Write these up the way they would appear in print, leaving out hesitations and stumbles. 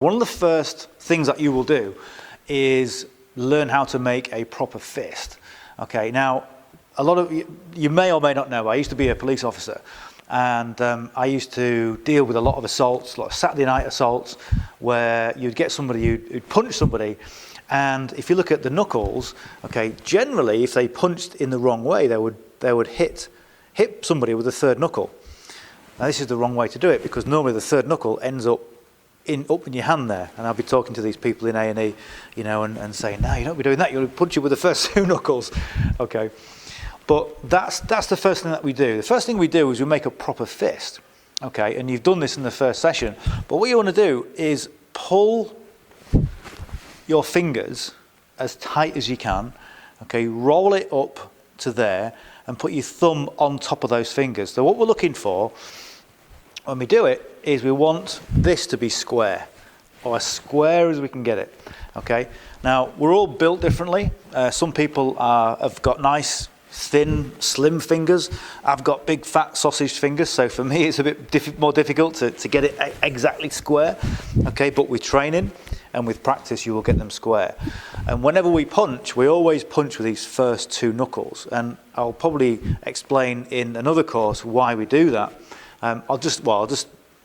One of the first things that you will do is learn how to make a proper fist. Okay, now a lot of you may or may not know, I used to be a police officer, and I used to deal with a lot of assaults, a lot of Saturday night assaults, where you'd get somebody who'd punch somebody, and if you look at the knuckles, okay, generally if they punched in the wrong way, they would hit somebody with the third knuckle. Now this is the wrong way to do it, because normally the third knuckle ends up in your hand there, and I'll be talking to these people in A&E, you know, and saying, no, you don't be doing that, you'll punch you with the first two knuckles. Okay, but that's the first thing that we do. The first thing we do is we make a proper fist. Okay, and you've done this in the first session, but what you want to do is pull your fingers as tight as you can. Okay, roll it up to there and put your thumb on top of those fingers. So what we're looking for when we do it is we want this to be square, or as square as we can get it. Okay, now we're all built differently. Some people have got nice thin slim fingers. I've got big fat sausage fingers, so for me it's a bit more difficult to get it exactly square. Okay, but with training and with practice you will get them square. And whenever we punch, we always punch with these first two knuckles, and I'll probably explain in another course why we do that. I'll just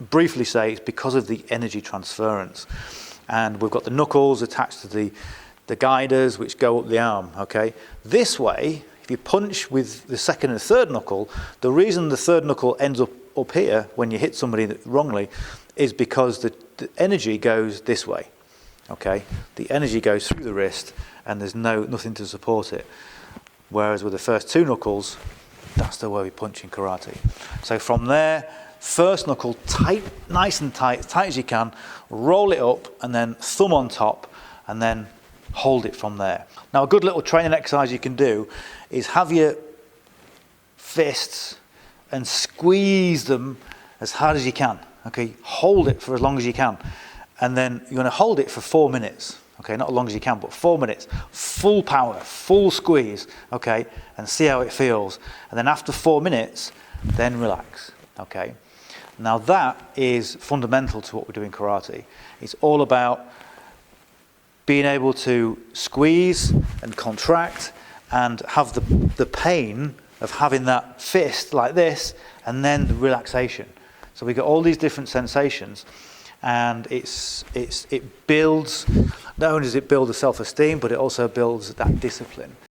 briefly say it's because of the energy transference, and we've got the knuckles attached to the guiders which go up the arm. Okay, this way if you punch with the second and third knuckle, the reason the third knuckle ends up here when you hit somebody wrongly is because the energy goes this way. Okay, the energy goes through the wrist and there's nothing to support it, whereas with the first two knuckles, that's the way we punch in karate. So from there, first knuckle tight, nice and tight, as tight as you can, roll it up and then thumb on top and then hold it from there. Now a good little training exercise you can do is have your fists and squeeze them as hard as you can. Okay, hold it for as long as you can, and then you're going to hold it for 4 minutes. Okay, not as long as you can, but 4 minutes, full power, full squeeze. Okay, and see how it feels, and then after 4 minutes then relax. Okay, now that is fundamental to what we do in karate. It's all about being able to squeeze and contract and have the pain of having that fist like this, and then the relaxation. So we get all these different sensations, and it builds, not only does it build the self-esteem, but it also builds that discipline.